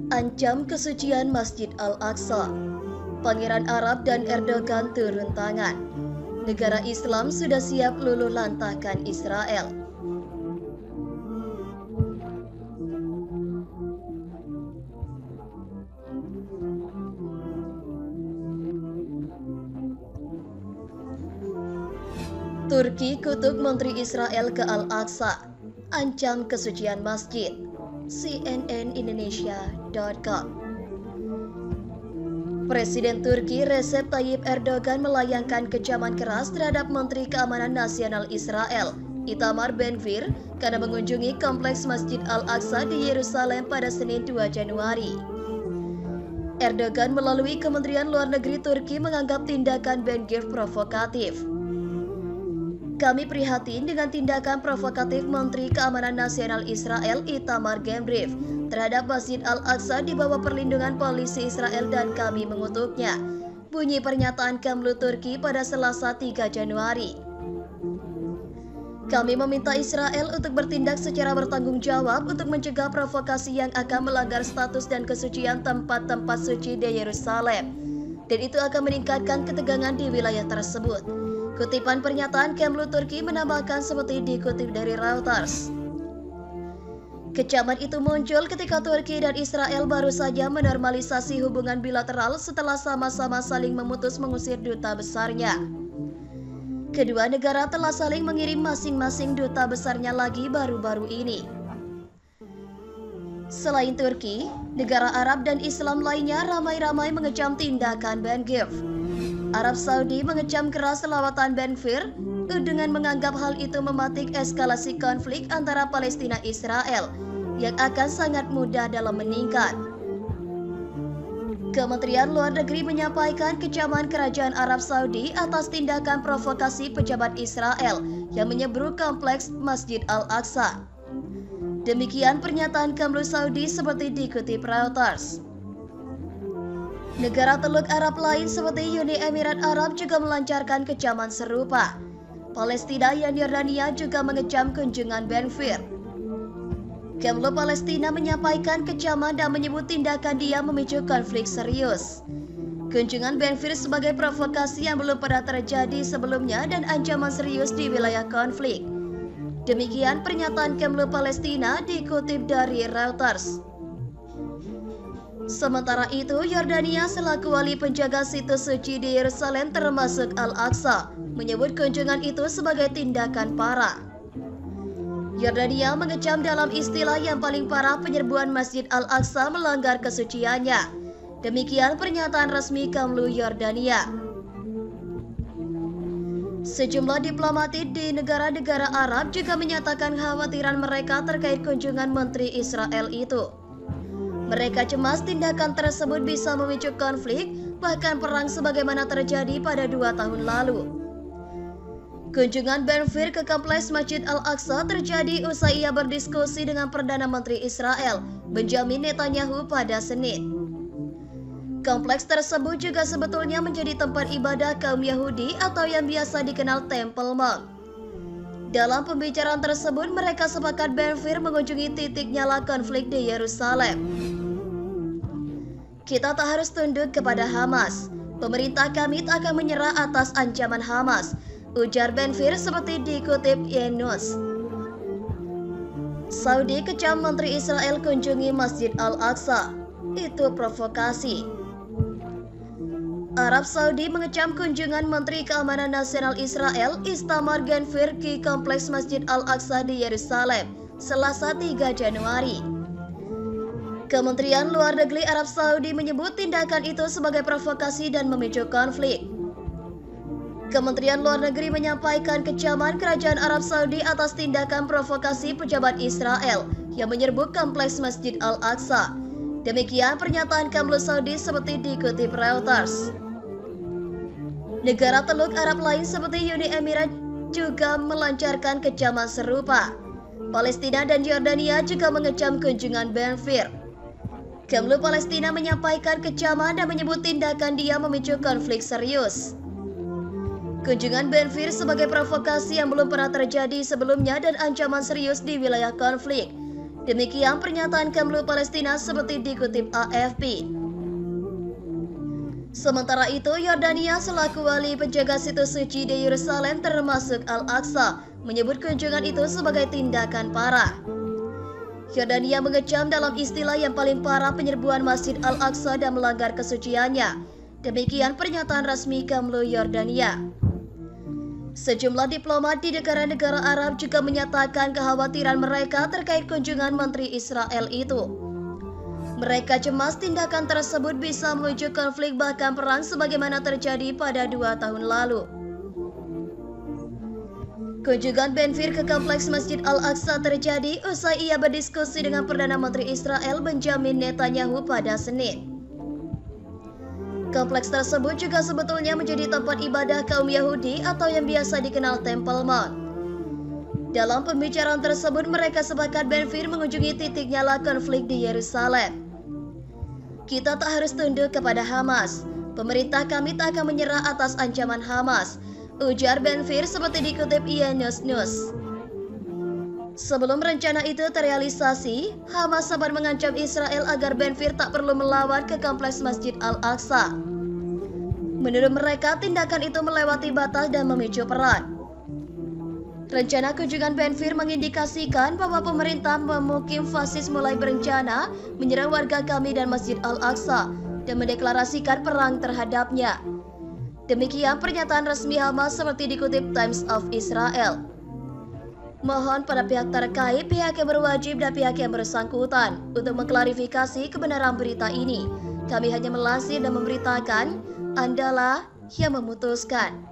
Ancam kesucian Masjid Al-Aqsa. Pangeran Arab dan Erdogan turun tangan. Negara Islam sudah siap luluh lantahkan Israel. Turki kutuk Menteri Israel ke Al-Aqsa, ancam kesucian masjid. cnnindonesia.com. Presiden Turki Recep Tayyip Erdogan melayangkan kecaman keras terhadap Menteri Keamanan Nasional Israel, Itamar Ben-Gvir, karena mengunjungi kompleks Masjid Al-Aqsa di Yerusalem pada Senin 2 Januari. Erdogan melalui Kementerian Luar Negeri Turki menganggap tindakan Ben-Gvir provokatif. Kami prihatin dengan tindakan provokatif Menteri Keamanan Nasional Israel Itamar Ben-Gvir terhadap Masjid Al-Aqsa di bawah perlindungan polisi Israel dan kami mengutuknya, bunyi pernyataan Kemlu Turki pada Selasa 3 Januari. Kami meminta Israel untuk bertindak secara bertanggung jawab untuk mencegah provokasi yang akan melanggar status dan kesucian tempat-tempat suci di Yerusalem, dan itu akan meningkatkan ketegangan di wilayah tersebut. Kutipan pernyataan Kemlu Turki menambahkan seperti dikutip dari Reuters. Kecaman itu muncul ketika Turki dan Israel baru saja menormalisasi hubungan bilateral setelah sama-sama saling memutus mengusir duta besarnya. Kedua negara telah saling mengirim masing-masing duta besarnya lagi baru-baru ini. Selain Turki, negara Arab dan Islam lainnya ramai-ramai mengecam tindakan Ben-Gvir. Arab Saudi mengecam keras lawatan Ben-Gvir dengan menganggap hal itu mematik eskalasi konflik antara Palestina Israel yang akan sangat mudah dalam meningkat. Kementerian Luar Negeri menyampaikan kecaman Kerajaan Arab Saudi atas tindakan provokasi pejabat Israel yang menyeberang kompleks Masjid Al-Aqsa. Demikian pernyataan Kemlu Saudi seperti dikutip Reuters. Negara Teluk Arab lain seperti Uni Emirat Arab juga melancarkan kecaman serupa. Palestina dan Yordania juga mengecam kunjungan Ben-Gvir. Kemlu Palestina menyampaikan kecaman dan menyebut tindakan dia memicu konflik serius. Kunjungan Ben-Gvir sebagai provokasi yang belum pernah terjadi sebelumnya dan ancaman serius di wilayah konflik. Demikian pernyataan Kemlu Palestina dikutip dari Reuters. Sementara itu, Yordania selaku wali penjaga situs suci di Yerusalem termasuk Al-Aqsa menyebut kunjungan itu sebagai tindakan parah. Yordania mengecam dalam istilah yang paling parah penyerbuan Masjid Al-Aqsa melanggar kesuciannya. Demikian pernyataan resmi Kemlu Yordania. Sejumlah diplomatik di negara-negara Arab juga menyatakan kekhawatiran mereka terkait kunjungan Menteri Israel itu. Mereka cemas tindakan tersebut bisa memicu konflik, bahkan perang sebagaimana terjadi pada 2 tahun lalu. Kunjungan Ben-Gvir ke kompleks Masjid Al-Aqsa terjadi usai ia berdiskusi dengan Perdana Menteri Israel, Benjamin Netanyahu pada Senin. Kompleks tersebut juga sebetulnya menjadi tempat ibadah kaum Yahudi atau yang biasa dikenal Temple Mount. Dalam pembicaraan tersebut, mereka sepakat Ben-Gvir mengunjungi titik nyala konflik di Yerusalem. Kita tak harus tunduk kepada Hamas. Pemerintah kami tak akan menyerah atas ancaman Hamas, ujar Ben-Gvir seperti dikutip Yunus. Saudi kecam Menteri Israel kunjungi Masjid Al-Aqsa. Itu provokasi. Arab Saudi mengecam kunjungan Menteri Keamanan Nasional Israel Itamar Ben-Gvir ke kompleks Masjid Al-Aqsa di Yerusalem, Selasa 3 Januari. Kementerian Luar Negeri Arab Saudi menyebut tindakan itu sebagai provokasi dan memicu konflik. Kementerian Luar Negeri menyampaikan kecaman Kerajaan Arab Saudi atas tindakan provokasi pejabat Israel yang menyerbu kompleks Masjid Al-Aqsa. Demikian pernyataan Kemlu Saudi seperti dikutip Reuters. Negara Teluk Arab lain seperti Uni Emirat juga melancarkan kecaman serupa. Palestina dan Yordania juga mengecam kunjungan Ben-Gvir. Kemlu Palestina menyampaikan kecaman dan menyebut tindakan dia memicu konflik serius. Kunjungan Ben-Gvir sebagai provokasi yang belum pernah terjadi sebelumnya dan ancaman serius di wilayah konflik. Demikian pernyataan Kemlu Palestina seperti dikutip AFP. Sementara itu, Yordania selaku wali penjaga situs suci di Yerusalem termasuk Al-Aqsa menyebut kunjungan itu sebagai tindakan parah. Yordania mengecam dalam istilah yang paling parah penyerbuan Masjid Al-Aqsa dan melanggar kesuciannya. Demikian pernyataan resmi Kemlu Yordania. Sejumlah diplomat di negara-negara Arab juga menyatakan kekhawatiran mereka terkait kunjungan Menteri Israel itu. Mereka cemas tindakan tersebut bisa memicu konflik bahkan perang sebagaimana terjadi pada 2 tahun lalu. Kunjungan Ben-Gvir ke kompleks Masjid Al-Aqsa terjadi usai ia berdiskusi dengan Perdana Menteri Israel Benjamin Netanyahu pada Senin. Kompleks tersebut juga sebetulnya menjadi tempat ibadah kaum Yahudi atau yang biasa dikenal Temple Mount. Dalam pembicaraan tersebut, mereka sepakat Ben-Gvir mengunjungi titik nyala konflik di Yerusalem. Kita tak harus tunduk kepada Hamas. Pemerintah kami tak akan menyerah atas ancaman Hamas, ujar Ben-Gvir seperti dikutip Yenius News. Sebelum rencana itu terrealisasi, Hamas sempat mengancam Israel agar Ben-Gvir tak perlu melawan ke kompleks Masjid Al-Aqsa. Menurut mereka, tindakan itu melewati batas dan memicu perang. Rencana kunjungan Ben-Gvir mengindikasikan bahwa pemerintah pemukim fasis mulai berencana menyerang warga kami dan Masjid Al-Aqsa dan mendeklarasikan perang terhadapnya. Demikian pernyataan resmi Hamas seperti dikutip Times of Israel. Mohon pada pihak terkait, pihak yang berwajib dan pihak yang bersangkutan untuk mengklarifikasi kebenaran berita ini. Kami hanya melansir dan memberitakan, Andalah yang memutuskan.